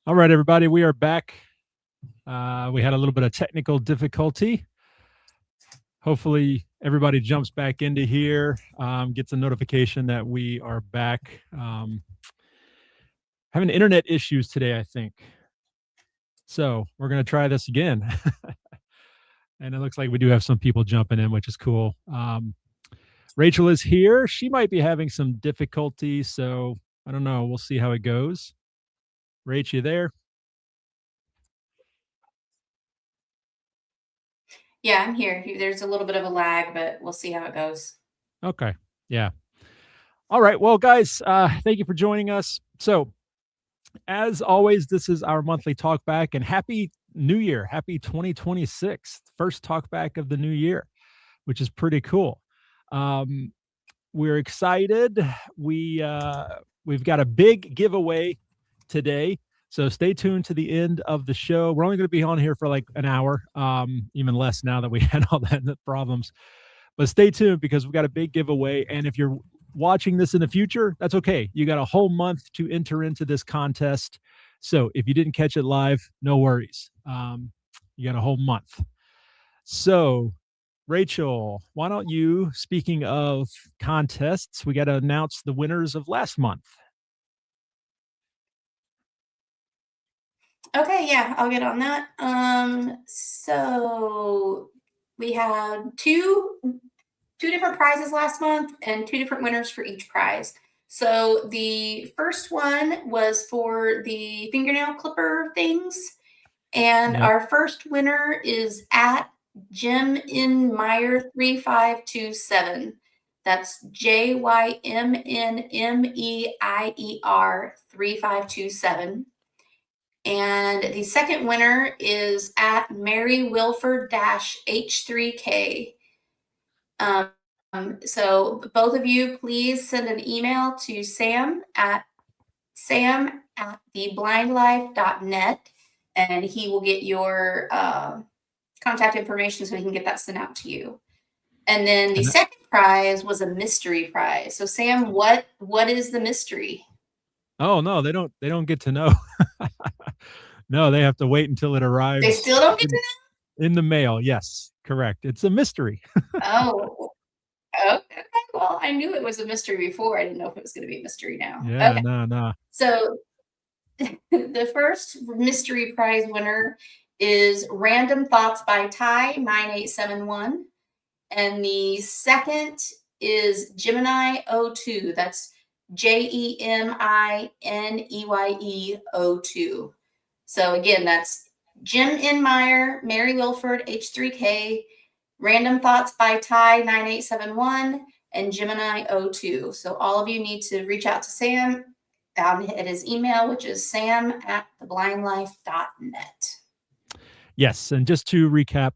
All right, everybody, we are back. We had a little bit of technical difficulty. Hopefully, everybody jumps back into here, gets a notification that we are back. Having internet issues today, I think. So we're going to try this again. And it looks like we do have some people jumping in, which is cool. Rachel is here. She might be having some difficulty. So I don't know. We'll see how it goes. Rach, you there? Yeah, I'm here. There's a little bit of a lag, but we'll see how it goes. Okay. Yeah. All right. Well, guys, thank you for joining us. So, as always, this is our monthly talk back, and happy new year. Happy 2026. First talk back of the new year, which is pretty cool. Um, we're excited. We've got a big giveaway today. So stay tuned to the end of the show. We're only going to be on here for like an hour, even less now that we had all that problems. But stay tuned because we've got a big giveaway. And if you're watching this in the future, that's okay. You got a whole month to enter into this contest. So if you didn't catch it live, no worries. You got a whole month. So, Rachel, why don't you, speaking of contests, we got to announce the winners of last month. Okay, yeah, I'll get on that. So we had two different prizes last month and two different winners for each prize. So the first one was for the fingernail clipper things, and Yep. our first winner is at Jim in Meyer 3527. That's JYMNMEIER 3527. And the second winner is at Mary Wilford H3K. So both of you, please send an email to sam@theblindlife.net, and he will get your contact information so he can get that sent out to you. And then the And second prize was a mystery prize. So Sam, what is the mystery? oh no, they don't get to know. No, they have to wait until it They arrives still don't get to in the mail. Yes, correct. It's a mystery. know? Oh, okay. Well, I knew it was a mystery before. I didn't know if it was going to be a mystery now. Yeah, Okay. no, no. So the first mystery prize winner is Random Thoughts by Ty 9871. And the second is Gemini O2. That's JEMINEYE02. So again, that's Jim N. Meyer, Mary Wilford H3K, Random Thoughts by Ty 9871, and Gemini O2. So all of you need to reach out to Sam at his email, which is sam@theblindlife.net. Yes, and just to recap,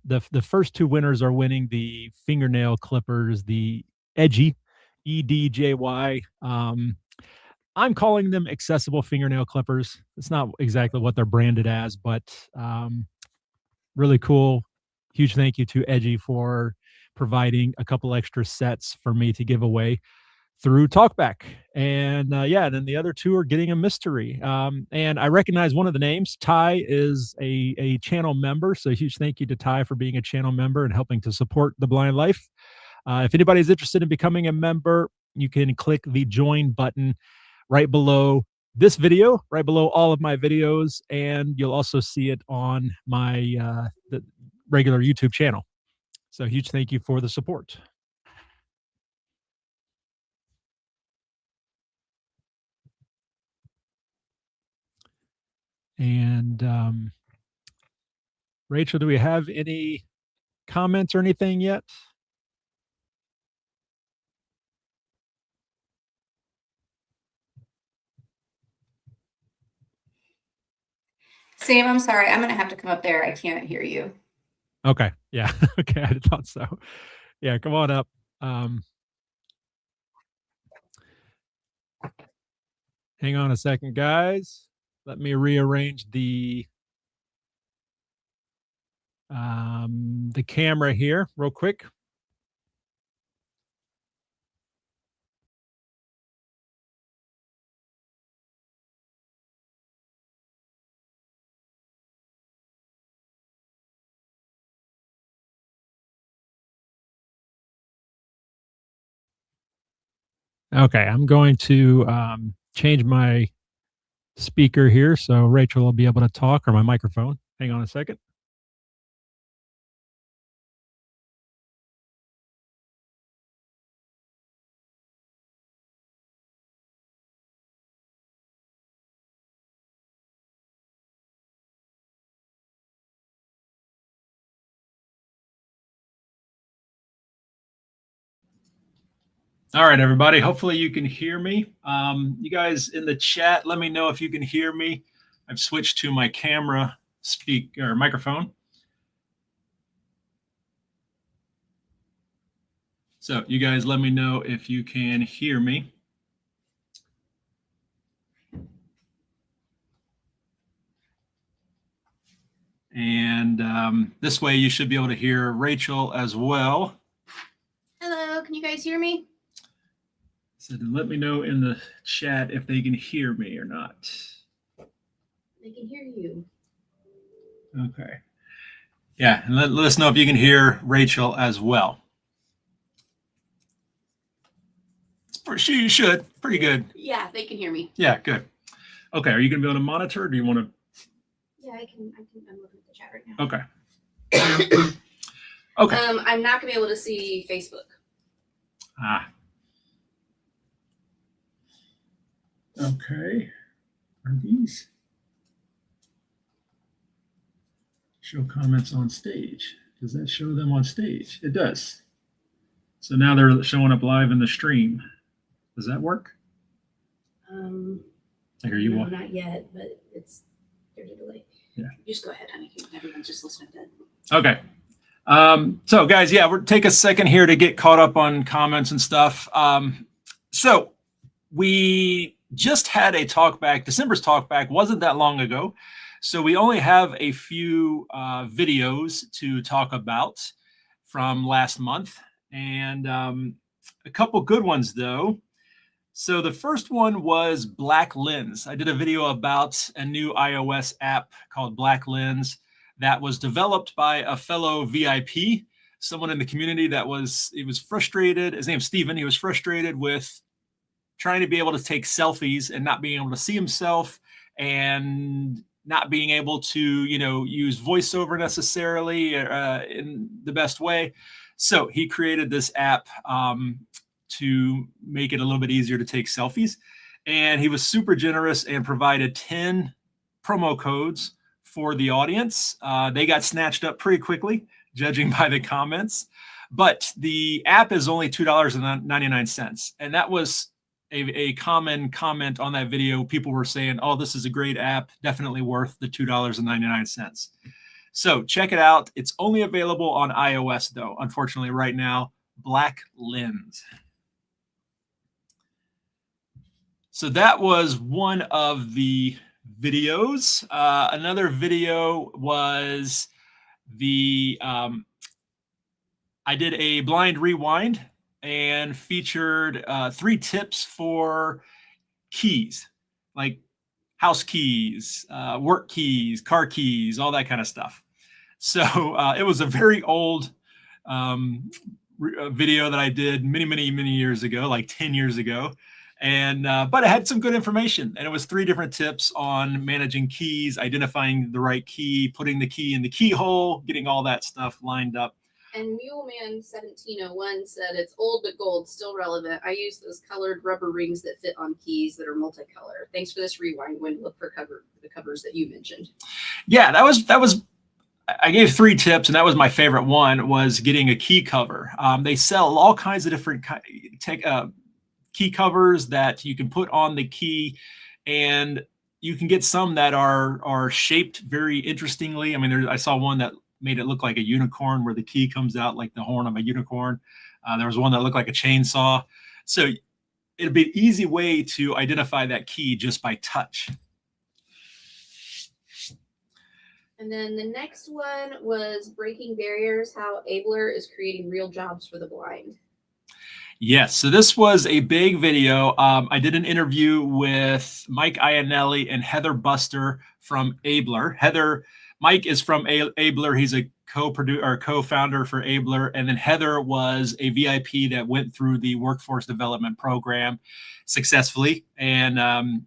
the first two winners are winning the fingernail clippers, the Edgy, EDJY. I'm calling them accessible fingernail clippers. It's not exactly what they're branded as, but really cool. Huge thank you to Edgy for providing a couple extra sets for me to give away through Talkback. And yeah, then the other two are getting a mystery. And I recognize one of the names. Ty is a channel member. So huge thank you to Ty for being a channel member and helping to support The Blind Life. If anybody's interested in becoming a member, you can click the join button right below this video, right below all of my videos, and you'll also see it on my the regular YouTube channel. So huge thank you for the support. And Rachel, do we have any comments or anything yet? Sam, I'm sorry. I'm going to have to come up there. I can't hear you. Okay. Yeah. Okay. I thought so. Yeah. Come on up. Hang on a second, guys. Let me rearrange the camera here real quick. Okay, I'm going to change my speaker here so Rachel will be able to talk, or my microphone. Hang on a second. All right, everybody. Hopefully you can hear me. You guys in the chat, let me know if you can hear me. I've switched to my camera microphone. So you guys let me know if you can hear me. And this way you should be able to hear Rachel as well. Hello, can you guys hear me? So let me know in the chat if they can hear me or not. They can hear you. Okay. Yeah, and let us know if you can hear Rachel as well. You should. Pretty good. Yeah, they can hear me. Yeah, good. Okay, are you going to be able to monitor, or do you want to? Yeah, I can. I'm looking at the chat right now. Okay. Okay. I'm not going to be able to see Facebook. Okay. Are these? Show comments on stage. Does that show them on stage? It does. So now they're showing up live in the stream. Does that work? Like, are you no, not yet, but there's a delay. Yeah. Just go ahead, honey. Everyone's just listening to it. Okay. So guys, yeah, we'll take a second here to get caught up on comments and stuff. So we just had a talkback. December's talkback wasn't that long ago. So we only have a few videos to talk about from last month, and a couple good ones though. So the first one was Black Lens. I did a video about a new iOS app called Black Lens that was developed by a fellow VIP, someone in the community he was frustrated. His name's Steven. He was frustrated with trying to be able to take selfies and not being able to see himself, and not being able to, use voiceover necessarily in the best way. So he created this app to make it a little bit easier to take selfies. And he was super generous and provided 10 promo codes for the audience. They got snatched up pretty quickly, judging by the comments. But the app is only $2.99. And that was a common comment on that video. People were saying, oh, this is a great app, definitely worth the $2.99. So check it out. It's only available on iOS, though, unfortunately, right now. Black Lens. So that was one of the videos. Another video was I did a blind rewind and featured 3 tips for keys, like house keys, work keys, car keys, all that kind of stuff. So it was a very old video that I did many years ago, like 10 years ago. And but it had some good information, and it was 3 different tips on managing keys, identifying the right key, putting the key in the keyhole, getting all that stuff lined up. And Muleman1701 said, it's old but gold, still relevant. I use those colored rubber rings that fit on keys that are multicolor. Thanks for this rewind. When to look for the covers that you mentioned. Yeah, that was. I gave 3 tips, and that was my favorite one, was getting a key cover. They sell all kinds of different key covers that you can put on the key, and you can get some that are shaped very interestingly. I mean, I saw one that made it look like a unicorn, where the key comes out like the horn of a unicorn. There was one that looked like a chainsaw. So it'd be an easy way to identify that key just by touch. And then the next one was Breaking Barriers, how Abler is creating real jobs for the blind. Yes, so this was a big video. I did an interview with Mike Iannelli and Heather Buster from Abler. Mike is from Abler. He's a co-founder for Abler, and then Heather was a VIP that went through the workforce development program successfully and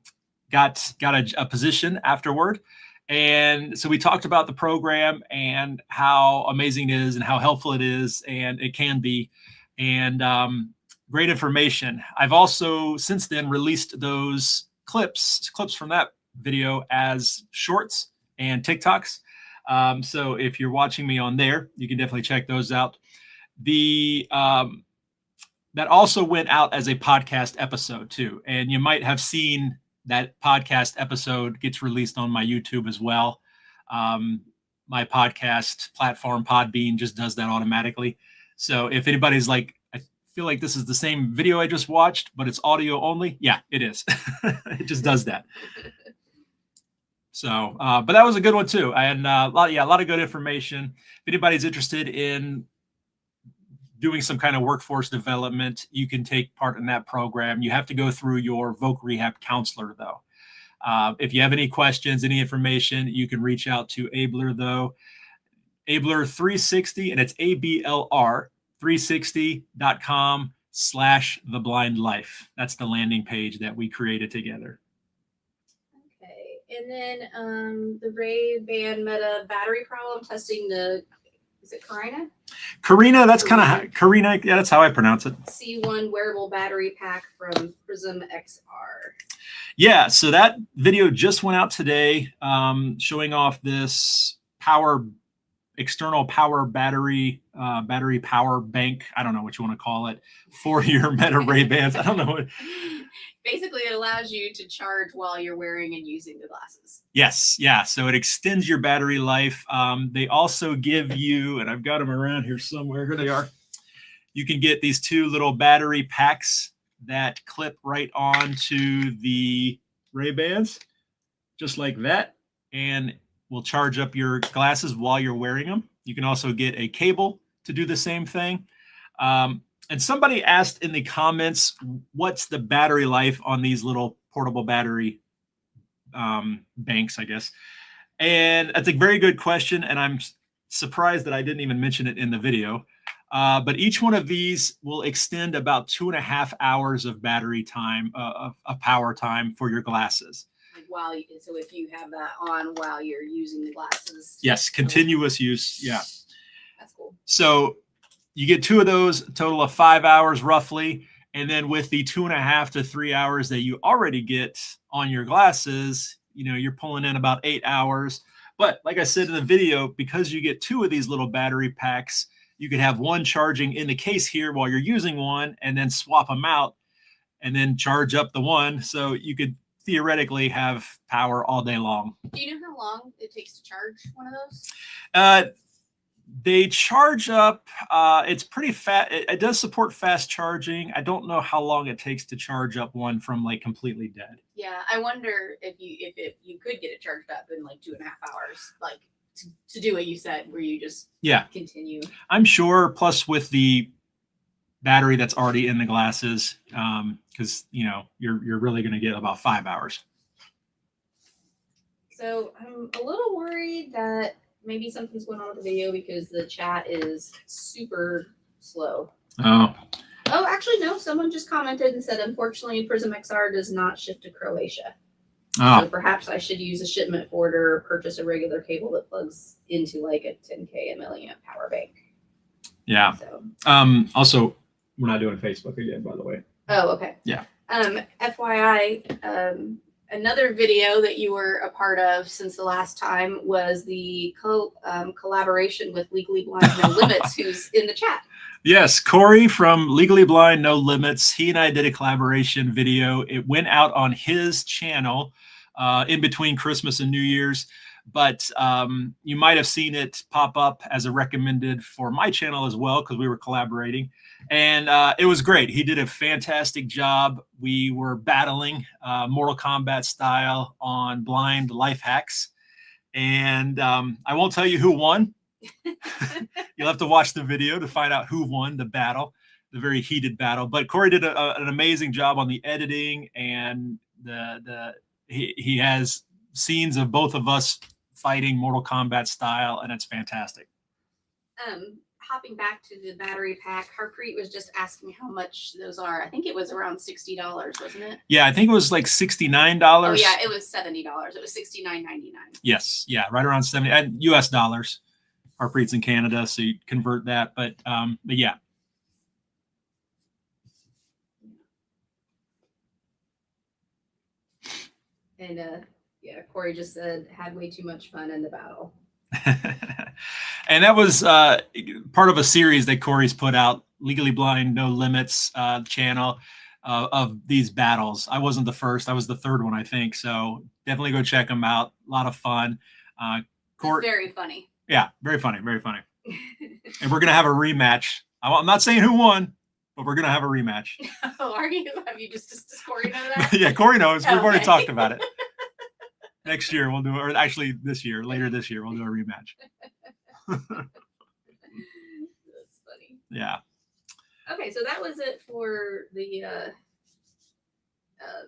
got a position afterward. And so we talked about the program and how amazing it is and how helpful it is and it can be, and great information. I've also since then released those clips from that video as shorts and TikToks. So if you're watching me on there, you can definitely check those out. That also went out as a podcast episode too. And you might have seen that podcast episode gets released on my YouTube as well. My podcast platform, Podbean, just does that automatically. So if anybody's like, I feel like this is the same video I just watched, but it's audio only. Yeah, it is. It just does that. So, but that was a good one too. And a lot of good information. If anybody's interested in doing some kind of workforce development, you can take part in that program. You have to go through your voc rehab counselor though. If you have any questions, any information, you can reach out to Abler though. Abler 360, and it's ABLR 360.com/theblindlife. That's the landing page that we created together. Okay, and then the Ray-Ban Meta battery problem testing the, is it Karina? Karina, that's kind of Karina. Yeah, that's how I pronounce it. C1 wearable battery pack from Prism XR. Yeah, so that video just went out today, showing off this external power battery power bank. I don't know what you want to call it for your Meta Ray-Bans. I don't know what. Basically, it allows you to charge while you're wearing and using the glasses. Yes, yeah. So it extends your battery life. They also give you, and I've got them around here somewhere. Here they are. You can get these two little battery packs that clip right onto the Ray-Bans, just like that, and will charge up your glasses while you're wearing them. You can also get a cable to do the same thing. And somebody asked in the comments, what's the battery life on these little portable battery banks, I guess. And that's a very good question. And I'm surprised that I didn't even mention it in the video. But each one of these will extend about 2.5 hours of battery time, of power time for your glasses. Like so if you have that on while you're using the glasses. Yes, continuous use. Yeah. That's cool. So you get two of those, a total of 5 hours roughly. And then with the 2.5 to 3 hours that you already get on your glasses, you're pulling in about 8 hours. But like I said in the video, because you get two of these little battery packs, you could have one charging in the case here while you're using one and then swap them out and then charge up the one. So you could theoretically have power all day long. Do you know how long it takes to charge one of those? They charge up. It's pretty fast. It does support fast charging. I don't know how long it takes to charge up one from like completely dead. Yeah, I wonder if you could get it charged up in like 2.5 hours, like to do what you said, where you just continue. I'm sure. Plus with the battery that's already in the glasses, because you're really going to get about 5 hours. So I'm a little worried that maybe something's going on with the video because the chat is super slow. Oh, actually, no. Someone just commented and said, unfortunately, Prism XR does not ship to Croatia. Oh. So perhaps I should use a shipment order or purchase a regular cable that plugs into like a 10K milliamp power bank. Yeah. So. Also, we're not doing Facebook again, by the way. Oh, okay. Yeah. FYI, another video that you were a part of since the last time was the collaboration with Legally Blind No Limits, who's in the chat. Yes, Corey from Legally Blind No Limits. He and I did a collaboration video. It went out on his channel in between Christmas and New Year's, but you might have seen it pop up as a recommended for my channel as well because we were collaborating. And it was great. He did a fantastic job. We were battling Mortal Kombat style on blind life hacks. And I won't tell you who won. You'll have to watch the video to find out who won the battle, the very heated battle. But Corey did an amazing job on the editing, and he has scenes of both of us fighting Mortal Kombat style, and it's fantastic. Hopping back to the battery pack, Harpreet was just asking how much those are. I think it was around $60, wasn't it? Yeah, I think it was like $69. Oh yeah, it was $70. It was $69.99. Yes, yeah, right around 70 and US dollars. Harpreet's in Canada, so you convert that. But yeah. And yeah, Corey just said had way too much fun in the battle. And that was part of a series that Corey's put out, Legally Blind No Limits channel of these battles. I wasn't the first. I was the third one, I think. So definitely go check them out. A lot of fun. Very funny. Yeah, very funny. Very funny. And we're going to have a rematch. I'm not saying who won, but we're going to have a rematch. Oh, are you? Have you just does Corey know that? Yeah, Corey knows. We've already Okay. talked about it. Next year we'll do it, or actually this year, later this year, we'll do a rematch. That's funny. Yeah. Okay, so that was it for the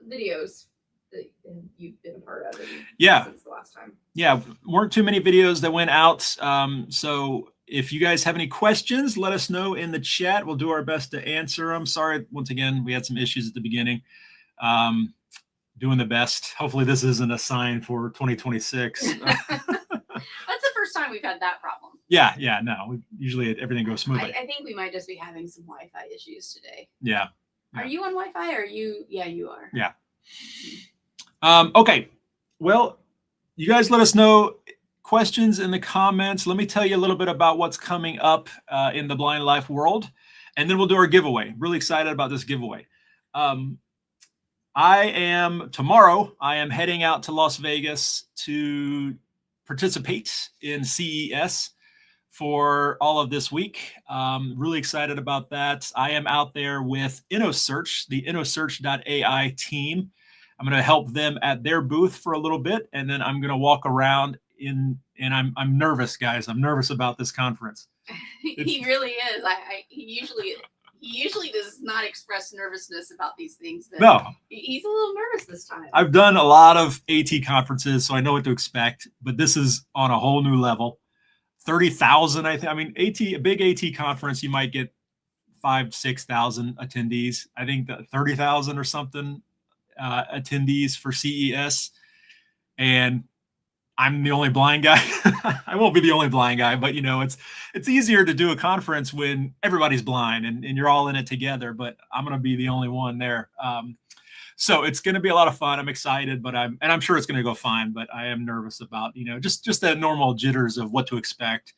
videos that you've been a part of. Yeah. Since the last time. Yeah, weren't too many videos that went out. So if you guys have any questions, let us know in the chat. We'll do our best to answer them. Sorry, once again, we had some issues at the beginning. Doing the best. Hopefully this isn't a sign for 2026. That's the first time we've had that problem. Yeah, no. Usually everything goes smoothly. I think we might just be having some Wi-Fi issues today. Yeah. Are you on Wi-Fi? Or are you? Yeah, you are. Yeah. Okay. Well, you guys let us know questions in the comments. Let me tell you a little bit about what's coming up in the Blind Life world, and then we'll do our giveaway. Really excited about this giveaway. Tomorrow, I am heading out to Las Vegas to participate in CES for all of this week. Really excited about that. I am out there with InnoSearch, the InnoSearch.ai team. I'm going to help them at their booth for a little bit, and then I'm going to walk around and I'm nervous, guys. I'm nervous about this conference. He really is. He usually does not express nervousness about these things. But no, he's a little nervous this time. I've done a lot of AT conferences, so I know what to expect, but this is on a whole new level. 30,000, I think. I mean, a big AT conference, you might get 5,000-6,000 attendees. I think that 30,000 or something attendees for CES, and I'm the only blind guy. I won't be the only blind guy, but it's easier to do a conference when everybody's blind and you're all in it together. But I'm going to be the only one there. So it's going to be a lot of fun. I'm excited, but I'm sure it's going to go fine. But I am nervous about just the normal jitters of what to expect.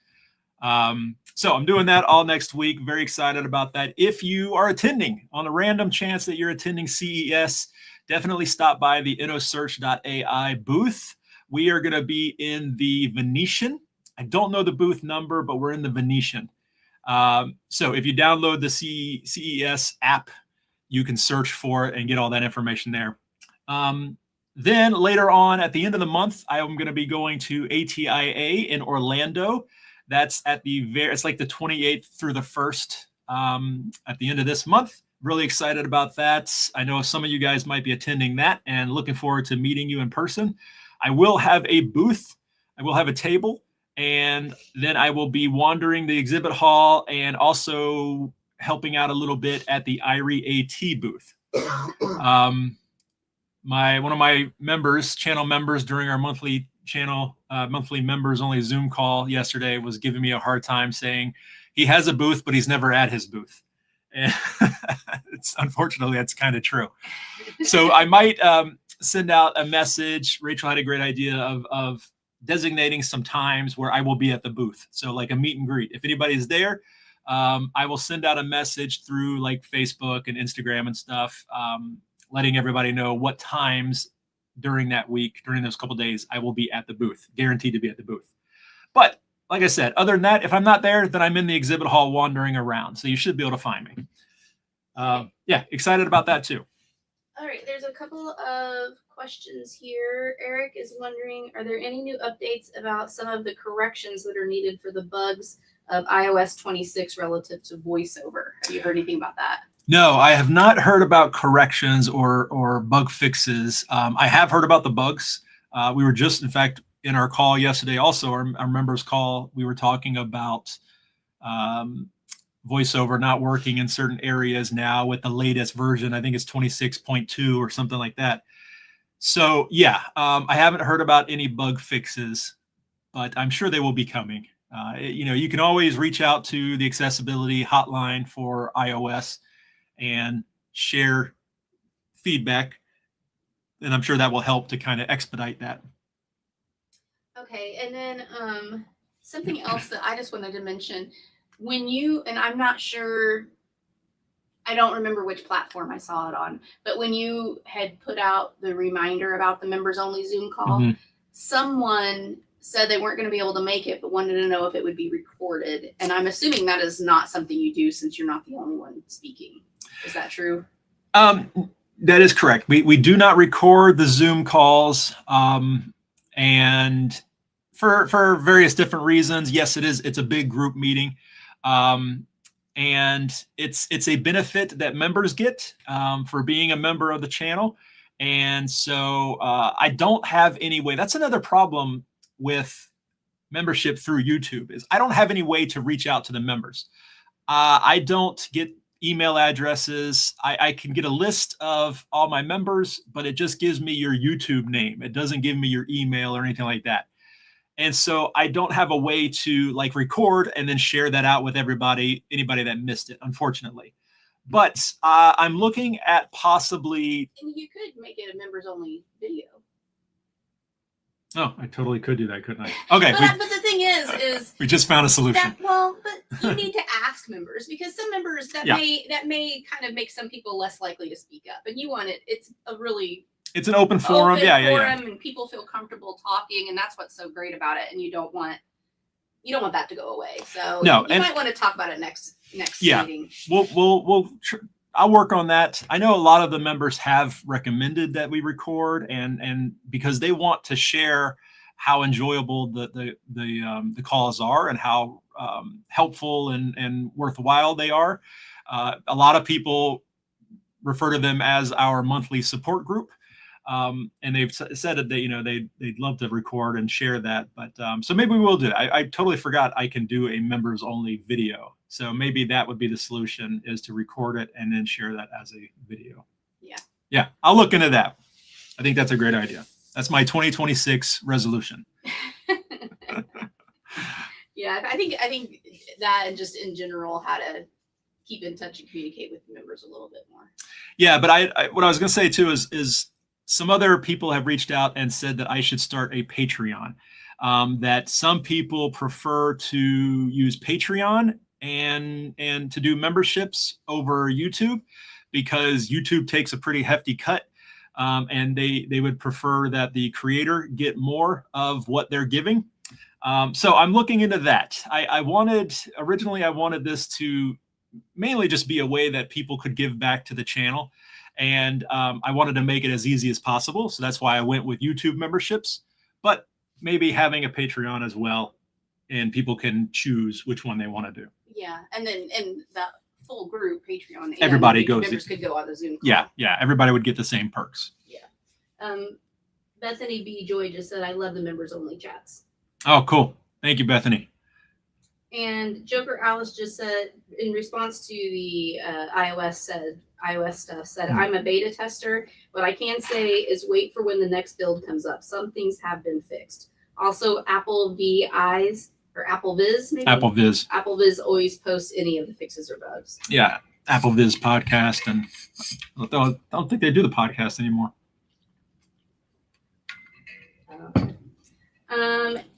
So I'm doing that all next week. Very excited about that. If you are attending, on the random chance that you're attending CES, definitely stop by the InnoSearch.ai booth. We are going to be in the Venetian. I don't know the booth number, but we're in the Venetian. So if you download the CES app, you can search for it and get all that information there. Then later on at the end of the month, I am going to be going to ATIA in Orlando. That's it's like the 28th through the 1st at the end of this month. Really excited about that. I know some of you guys might be attending that and looking forward to meeting you in person. I will have a booth. I will have a table, and then I will be wandering the exhibit hall and also helping out a little bit at the IRI AT booth. One of my channel members during our monthly members only Zoom call yesterday was giving me a hard time, saying he has a booth, but he's never at his booth. And unfortunately, that's kind of true. So I might send out a message. Rachel had a great idea of designating some times where I will be at the booth. So like a meet and greet. If anybody's there, I will send out a message through like Facebook and Instagram and stuff, letting everybody know what times during that week, during those couple of days, I will be at the booth, guaranteed to be at the booth. But like I said, other than that, if I'm not there, then I'm in the exhibit hall wandering around. So you should be able to find me. Yeah, excited about that too. All right, there's a couple of questions here. Eric is wondering, are there any new updates about some of the corrections that are needed for the bugs of iOS 26 relative to VoiceOver? Have you heard anything about that? No, I have not heard about corrections or bug fixes. I have heard about the bugs. We were just, in fact, in our call yesterday, also our members call, we were talking about voiceover not working in certain areas now with the latest version. I think it's 26.2 or something like that. So yeah, I haven't heard about any bug fixes, but I'm sure they will be coming. You can always reach out to the accessibility hotline for iOS and share feedback, and I'm sure that will help to kind of expedite that. Okay, and then something else that I just wanted to mention, when you, and I'm not sure, I don't remember which platform I saw it on, but when you had put out the reminder about the members only Zoom call, someone said they weren't going to be able to make it, but wanted to know if it would be recorded. And I'm assuming that is not something you do since you're not the only one speaking. Is that true? That is correct. We do not record the Zoom calls. And for various different reasons, yes, it's a big group meeting. And it's a benefit that members get for being a member of the channel. And so I don't have any way. That's another problem with membership through YouTube is I don't have any way to reach out to the members. I don't get email addresses. I can get a list of all my members, but it just gives me your YouTube name. It doesn't give me your email or anything like that. And so I don't have a way to like record and then share that out with anybody that missed it, unfortunately. But I'm looking at possibly. And you could make it a members only video. Oh, I totally could do that, couldn't I? Okay. But the thing is we just found a solution. But you need to ask members because some members that may kind of make some people less likely to speak up. And you want it. It's an open forum. And people feel comfortable talking, and that's what's so great about it. And you don't want that to go away. So you might want to talk about it next meeting. I'll work on that. I know a lot of the members have recommended that we record, and because they want to share how enjoyable the calls are and how helpful and worthwhile they are. A lot of people refer to them as our monthly support group. And they've said that they'd love to record and share that, but so maybe we will do it. I totally forgot I can do a members only video, so maybe that would be the solution, is to record it and then share that as a video. Yeah, I'll look into that. I think that's a great idea. That's my 2026 resolution. Yeah, I think that, and just in general, how to keep in touch and communicate with the members a little bit more. Yeah, but what I was going to say too is some other people have reached out and said that I should start a Patreon. That some people prefer to use Patreon and to do memberships over YouTube because YouTube takes a pretty hefty cut. And they would prefer that the creator get more of what they're giving. So I'm looking into that. Originally I wanted this to mainly just be a way that people could give back to the channel. And I wanted to make it as easy as possible. So that's why I went with YouTube memberships, but maybe having a Patreon as well, and people can choose which one they want to do. Yeah. And then the full group Patreon, everybody members could go on the Zoom call. Yeah. Everybody would get the same perks. Yeah. Bethany B. Joy just said, I love the members only chats. Oh, cool. Thank you, Bethany. And Joker Alice just said, in response to the iOS stuff, said, I'm a beta tester. What I can say is wait for when the next build comes up. Some things have been fixed. Also, Apple Viz, maybe? Apple Viz always posts any of the fixes or bugs. Yeah, Apple Viz podcast. And I don't think they do the podcast anymore.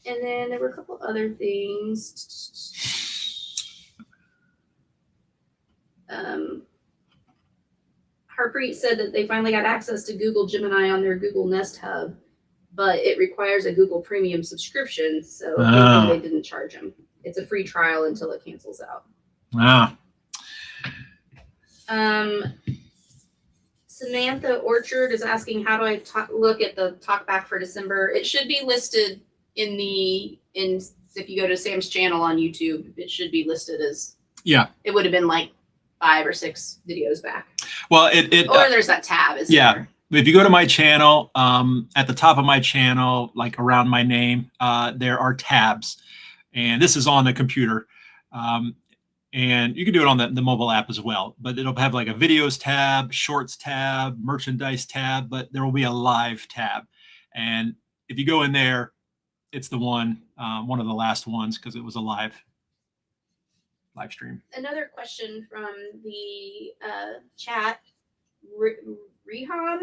And then there were a couple other things. Harpreet said that they finally got access to Google Gemini on their Google Nest Hub, but it requires a Google Premium subscription, so they didn't charge them. It's a free trial until it cancels out. Wow. Samantha Orchard is asking, how do I look at the talkback for December? It should be listed if you go to Sam's channel on YouTube, it should be listed as, it would have been like 5 or 6 videos back. Well, there's that tab. There? If you go to my channel, at the top of my channel, like around my name, there are tabs, and this is on the computer. And you can do it on the mobile app as well, but it'll have like a videos tab, shorts tab, merchandise tab, but there will be a live tab. And if you go in there, it's the one of the last ones because it was a live stream. Another question from the chat, Reham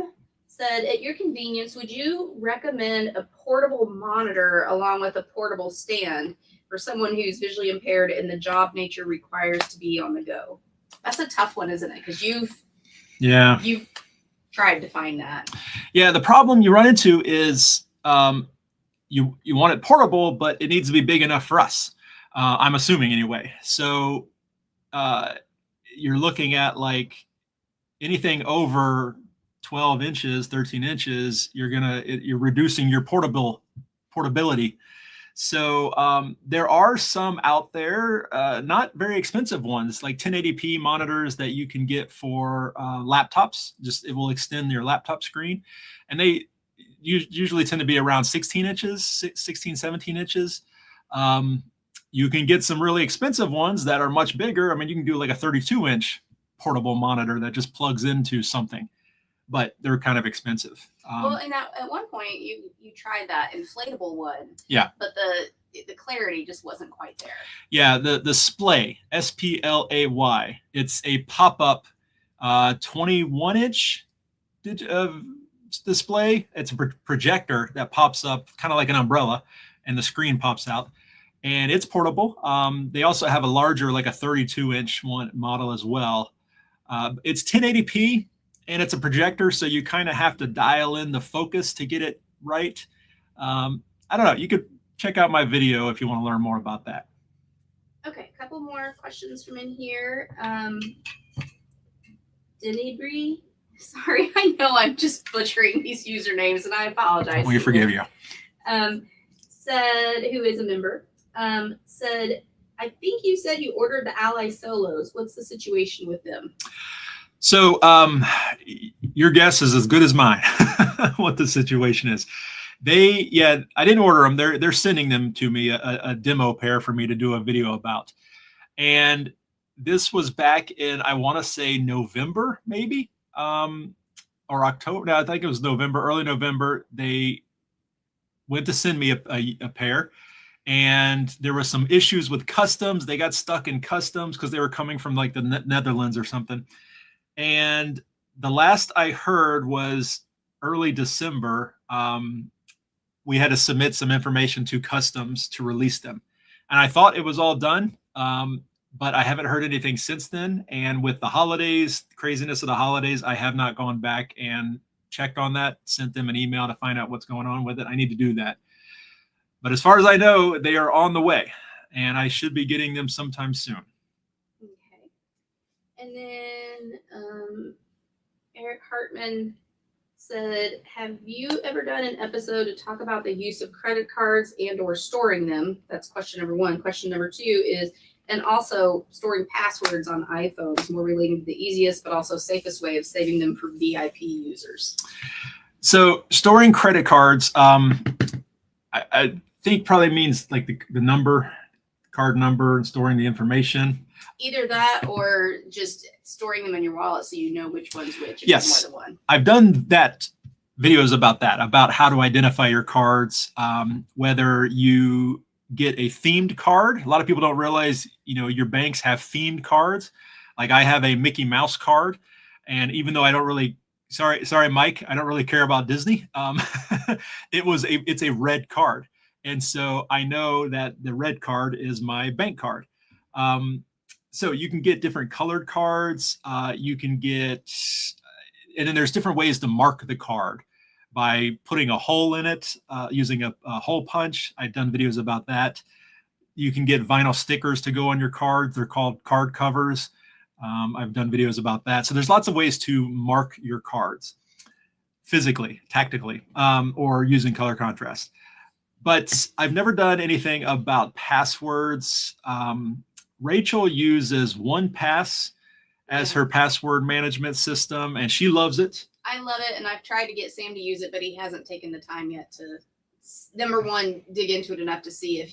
said, at your convenience, would you recommend a portable monitor along with a portable stand for someone who's visually impaired and the job nature requires to be on the go? That's a tough one, isn't it? Because you've tried to find that. Yeah, the problem you run into is you want it portable, but it needs to be big enough for us. I'm assuming anyway. So you're looking at like anything over 12 inches, 13 inches, you're reducing your portability. So there are some out there, not very expensive ones, like 1080p monitors that you can get for laptops. It will extend your laptop screen, and they usually tend to be around 16 inches, 16, 17 inches. You can get some really expensive ones that are much bigger. I mean, you can do like a 32-inch portable monitor that just plugs into something, but they're kind of expensive. Well, and at one point you tried that inflatable one. Yeah. But the clarity just wasn't quite there. Yeah, the Splay, SPLAY. It's a pop-up 21-inch display. It's a projector that pops up kind of like an umbrella, and the screen pops out. And it's portable. They also have a larger, like a 32-inch one model as well. It's 1080p, and it's a projector, so you kind of have to dial in the focus to get it right. I don't know. You could check out my video if you want to learn more about that. Okay, a couple more questions from in here. Denibri, sorry, I know I'm just butchering these usernames, and I apologize. We forgive you. Said, who is a member, said, I think you said you ordered the Ally Solos. What's the situation with them? So your guess is as good as mine what the situation is. I didn't order them. They're sending them to me, a demo pair for me to do a video about. And this was back in, I want to say November, maybe, or October. No, I think it was November, early November. They went to send me a pair. And there were some issues with customs. They got stuck in customs because they were coming from like the Netherlands or something. And the last I heard was early December. We had to submit some information to customs to release them. And I thought it was all done, but I haven't heard anything since then. And with the holidays, craziness of the holidays, I have not gone back and checked on that, sent them an email to find out what's going on with it. I need to do that. But as far as I know, they are on the way, and I should be getting them sometime soon. Okay. And then Eric Hartman said, have you ever done an episode to talk about the use of credit cards and or storing them? That's question number one. Question number two is, and also storing passwords on iPhones, more relating to the easiest but also safest way of saving them for VIP users. So storing credit cards, I think probably means like the card number, and storing the information. Either that or just storing them in your wallet so you know which one's which. If Yes, more than one. I've done videos about how to identify your cards, whether you get a themed card. A lot of people don't realize, your banks have themed cards. Like I have a Mickey Mouse card, and even though I don't really, sorry, Mike, I don't really care about Disney. It's a red card. And so I know that the red card is my bank card. So you can get different colored cards. You can get, and then there's different ways to mark the card by putting a hole in it, using a hole punch. I've done videos about that. You can get vinyl stickers to go on your cards. They're called card covers. I've done videos about that. So there's lots of ways to mark your cards physically, tactically, or using color contrast. But I've never done anything about passwords. Rachel uses 1Pass as her password management system, and she loves it. I love it, and I've tried to get Sam to use it, but he hasn't taken the time yet to, number one, dig into it enough to see if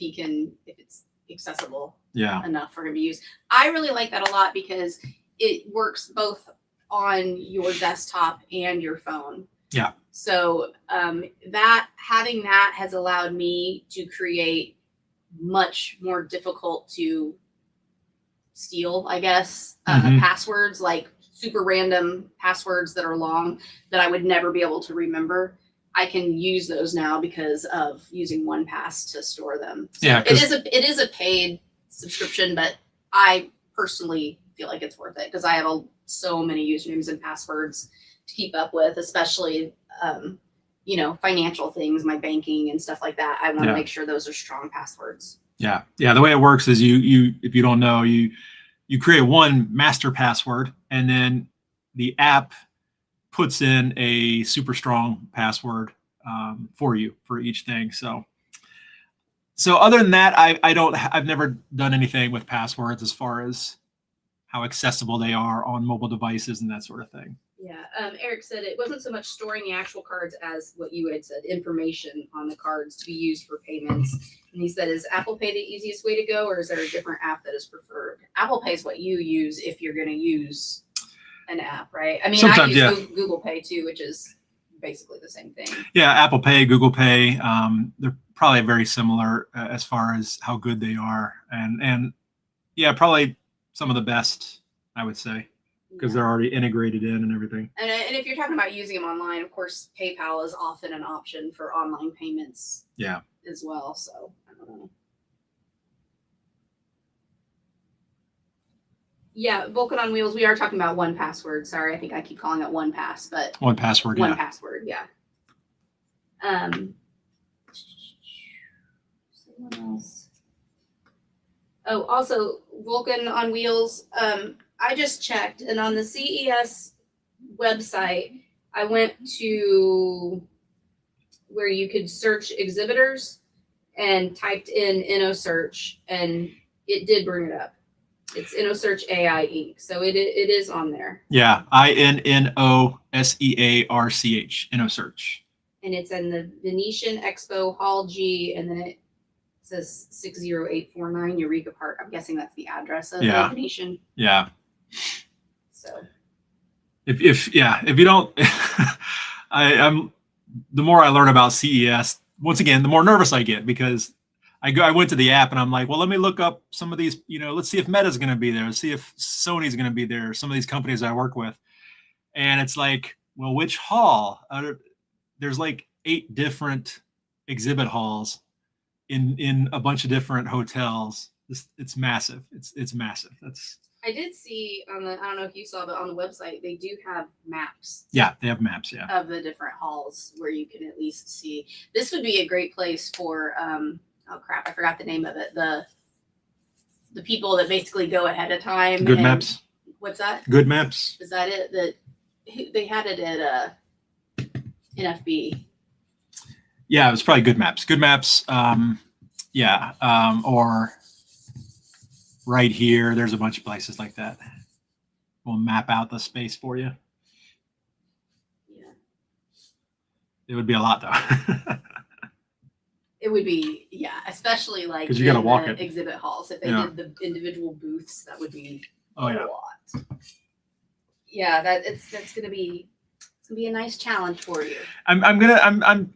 it's accessible Yeah. enough for him to use. I really like that a lot because it works both on your desktop and your phone. Yeah. So that having that has allowed me to create much more difficult to steal, I guess, passwords, like super random passwords that are long that I would never be able to remember. I can use those now because of using OnePass to store them. So Yeah, it is a paid subscription, but I personally feel like it's worth it because I have so many usernames and passwords to keep up with, especially financial things, my banking and stuff like that. I want to make sure those are strong passwords. Yeah. The way it works is you if you don't know, you create one master password, and then the app puts in a super strong password for you for each thing. So other than that, I've never done anything with passwords as far as how accessible they are on mobile devices and that sort of thing. Yeah. Eric said it wasn't so much storing the actual cards as what you had said, information on the cards to be used for payments. And he said, is Apple Pay the easiest way to go, or is there a different app that is preferred? Apple Pay is what you use if you're going to use an app, right? I mean, sometimes, I use Google Pay too, which is basically the same thing. Yeah, Apple Pay, Google Pay, they're probably very similar as far as how good they are. And yeah, probably some of the best, I would say, because they're already integrated in and everything. And if you're talking about using them online, of course, PayPal is often an option for online payments. Yeah. As well. So I don't know. Yeah, Vulcan on Wheels. We are talking about OnePassword. Sorry, I think I keep calling it OnePass, but OnePassword. OnePassword. Yeah. Someone else. Oh, also Vulcan on Wheels. I just checked, and on the CES website, I went to where you could search exhibitors and typed in InnoSearch, and it did bring it up. It's InnoSearch AI Inc. So it is on there. Yeah, INNOSEARCH, InnoSearch. And it's in the Venetian Expo Hall G, and then it says 60849 Eureka Park. I'm guessing that's the address of the Venetian. Yeah. So if you don't, I'm the more I learn about CES, once again, the more nervous I get, because I went to the app and I'm like, well, let me look up some of these, let's see if Meta's going to be there. Let's see if Sony's going to be there. Some of these companies I work with. And it's like, well, which hall? There's like 8 different exhibit halls in a bunch of different hotels. It's massive. It's massive. I did see I don't know if you saw, but on the website, they do have maps. Yeah, they have maps, of the different halls where you can at least see. This would be a great place for, oh crap, I forgot the name of it. The people that basically go ahead of time. Good Maps. What's that? Good Maps. Is that it? They had it at NFB. Yeah, it was probably Good Maps. Good Maps. Or right here, there's a bunch of places like that. We'll map out the space for you. Yeah. It would be a lot, though. It would be, especially like because you got to walk it. Exhibit halls. If they did the individual booths, that would be a lot. Yeah, that's gonna be a nice challenge for you. I'm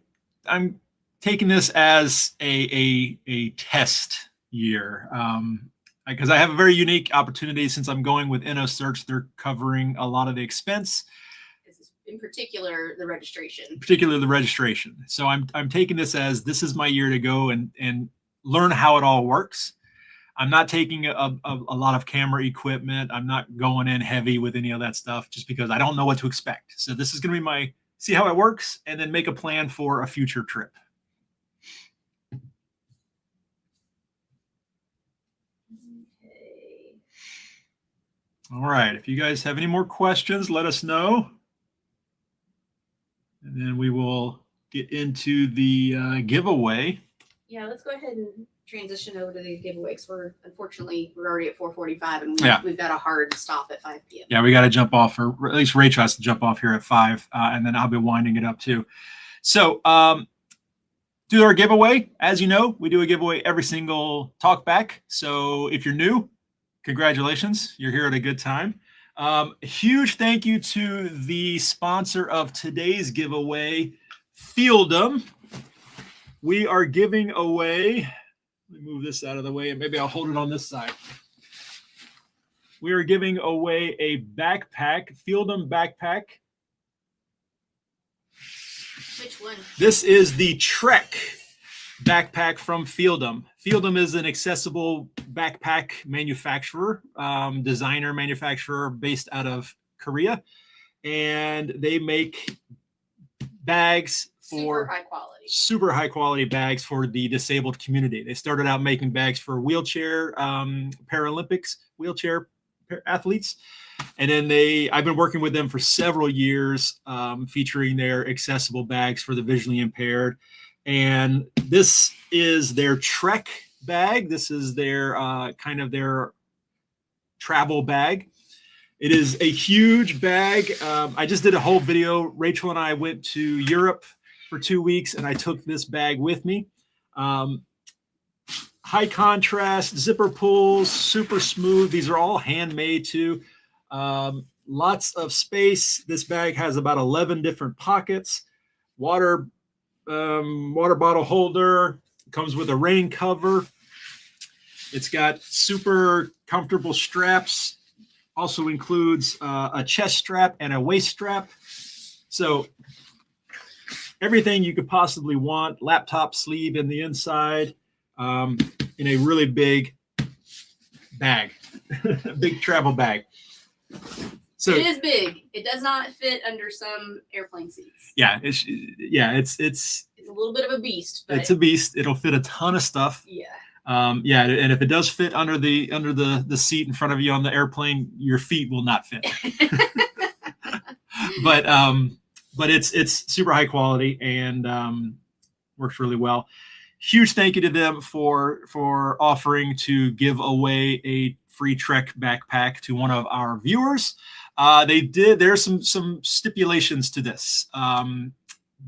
taking this as a test year. Because I have a very unique opportunity since I'm going with InnoSearch. They're covering a lot of the expense. In particular, the registration. So I'm taking this as this is my year to go and learn how it all works. I'm not taking a lot of camera equipment. I'm not going in heavy with any of that stuff just because I don't know what to expect. So this is going to be see how it works and then make a plan for a future trip. All right. If you guys have any more questions, let us know. And then we will get into the giveaway. Yeah, let's go ahead and transition over to the giveaway because we're already at 4:45 and we've got a hard stop at 5 p.m. Yeah, we got to jump off, or at least Rachel has to jump off here at 5, and then I'll be winding it up too. So do our giveaway. As you know, we do a giveaway every single talk back. So if you're new, congratulations. You're here at a good time. A huge thank you to the sponsor of today's giveaway, Fieldom. We are giving away, let me move this out of the way and maybe I'll hold it on this side. We are giving away a backpack, Fieldom backpack. Which one? This is the Trek backpack from Fieldom. Fieldom is an accessible backpack manufacturer, designer manufacturer based out of Korea. And they make bags for super high quality bags for the disabled community. They started out making bags for wheelchair Paralympics, wheelchair athletes. And then I've been working with them for several years, featuring their accessible bags for the visually impaired. And this is their Trek bag. This is their kind of their travel bag. It is a huge bag. I just did a whole video. Rachel and I went to Europe for 2 weeks, and I took this bag with me. High contrast, zipper pulls, super smooth. These are all handmade too. Lots of space. This bag has about 11 different pockets. Water bottle holder. Comes with a rain cover. It's got super comfortable straps. Also includes a chest strap and a waist strap. So everything you could possibly want. Laptop sleeve in the inside, in a really big bag, big travel bag. So it is big. It does not fit under some airplane seats. Yeah, it's a little bit of a beast. But it's a beast. It'll fit a ton of stuff. Yeah. Yeah, and if it does fit under the seat in front of you on the airplane, your feet will not fit. but it's super high quality and works really well. Huge thank you to them for offering to give away a free Trek backpack to one of our viewers. There's some stipulations to this.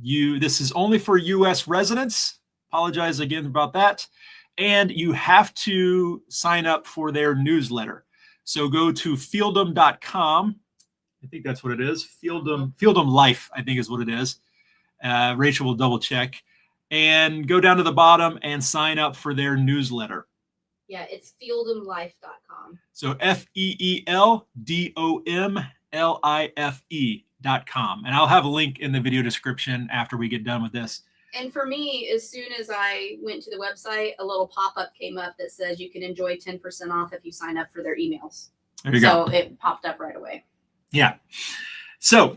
This is only for U.S. residents. Apologize again about that. And you have to sign up for their newsletter. So go to fieldom.com. I think that's what it is. Fieldom Life, I think is what it is. Rachel will double check. And go down to the bottom and sign up for their newsletter. Yeah, it's fielddomlife.com. So FEELDOMLIFE.com. And I'll have a link in the video description after we get done with this. And for me, as soon as I went to the website, a little pop-up came up that says you can enjoy 10% off if you sign up for their emails. There you go. So it popped up right away. Yeah. So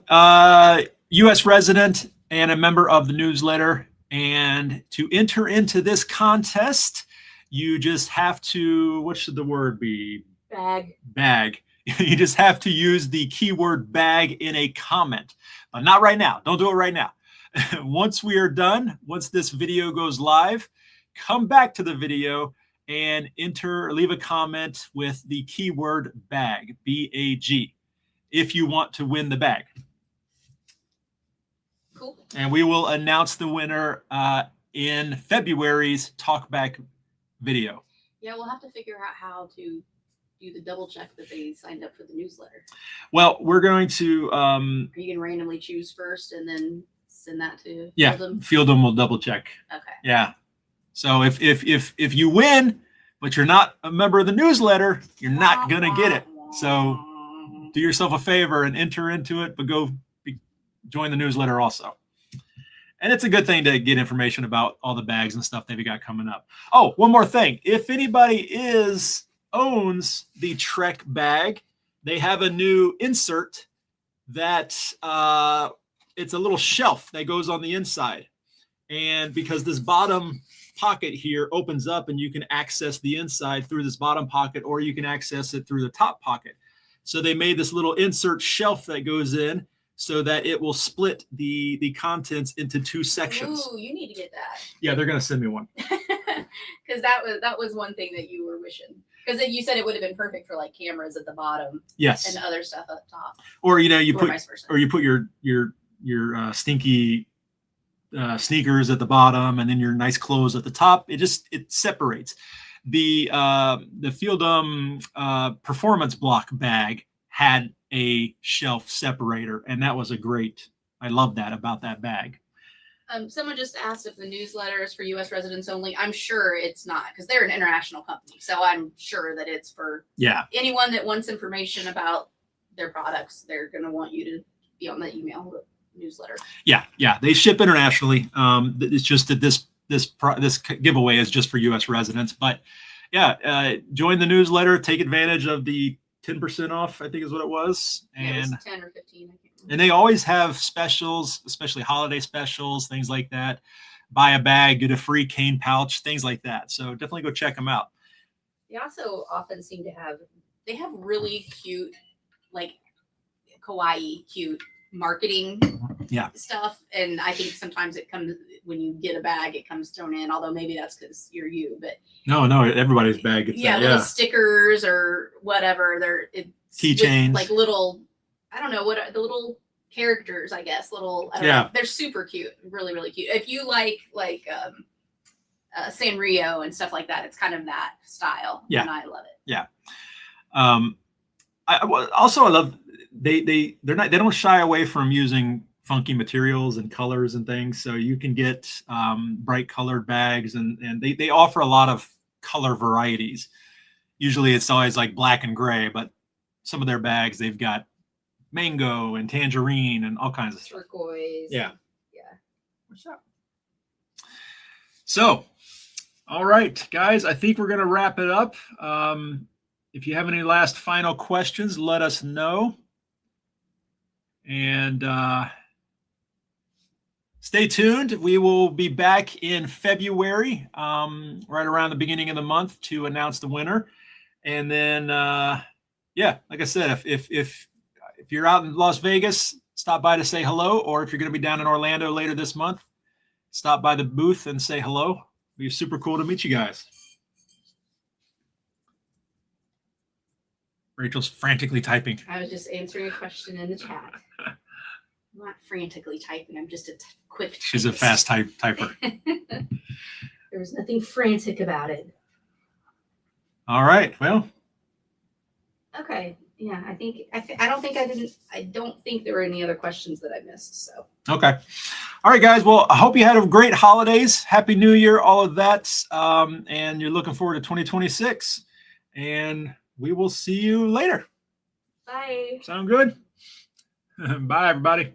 U.S. resident and a member of the newsletter. And to enter into this contest, you just have to, what should the word be? Bag. You just have to use the keyword bag in a comment, but not right now. Don't do it right now. Once we are done, once this video goes live, come back to the video and leave a comment with the keyword bag, B-A-G, if you want to win the bag. Cool. And we will announce the winner in February's talkback video. Yeah, we'll have to figure out how to do the double check that they signed up for the newsletter. Well, we're going to are you gonna randomly choose first and then send that to Fieldom? Fieldom will double check. Okay. Yeah. So if you win, but you're not a member of the newsletter, you're not gonna get it. So do yourself a favor and enter into it, but join the newsletter also. And it's a good thing to get information about all the bags and stuff they've got coming up. Oh, one more thing. If anybody owns the Trek bag, they have a new insert that it's a little shelf that goes on the inside. And because this bottom pocket here opens up and you can access the inside through this bottom pocket, or you can access it through the top pocket. So they made this little insert shelf that goes in so that it will split the contents into two sections. Ooh, you need to get that. Yeah, they're going to send me one. Because that was one thing that you were wishing. Because you said it would have been perfect for like cameras at the bottom. Yes. And other stuff up top. Or you put your stinky sneakers at the bottom, and then your nice clothes at the top. It separates. The Fieldom performance block bag had a shelf separator, and that was I love that about that bag. Someone just asked if the newsletter is for U.S. residents only. I'm sure it's not, because they're an international company. So I'm sure that it's for anyone that wants information about their products. They're going to want you to be on the email newsletter. Yeah. They ship internationally. It's just that this giveaway is just for U.S. residents. But join the newsletter. Take advantage of the 10% off, I think is what it was. And it was 10 or 15. I can't remember. And they always have specials, especially holiday specials, things like that. Buy a bag, get a free cane pouch, things like that. So definitely go check them out. They also often seem to have really cute, like kawaii cute marketing stuff. And I think sometimes it comes, when you get a bag, it comes thrown in, although maybe that's because you're you, but no, everybody's bag gets little stickers or whatever. Keychains, like little, I don't know what the little characters, I guess, little, I don't know. They're super cute, really, really cute. If you like Sanrio and stuff like that, it's kind of that style. And I love it. I love they don't shy away from using funky materials and colors and things, so you can get bright colored bags, and they offer a lot of color varieties. Usually it's always like black and gray, but some of their bags, they've got mango and tangerine and all kinds of stuff. Turquoise. Yeah. What's up? So, all right, guys, I think we're going to wrap it up. If you have any last final questions, let us know. And stay tuned. We will be back in February, right around the beginning of the month, to announce the winner. And then, like I said, if you're out in Las Vegas, stop by to say hello. Or if you're going to be down in Orlando later this month, stop by the booth and say hello. It'll be super cool to meet you guys. Rachel's frantically typing. I was just answering a question in the chat. I'm not frantically typing. I'm just a quick. She's a fast typer. There was nothing frantic about it. All right. Well. Okay. Yeah, I don't think there were any other questions that I missed. So. Okay. All right, guys. Well, I hope you had a great holidays. Happy New Year, all of that. And you're looking forward to 2026. And we will see you later. Bye. Sound good? Bye, everybody.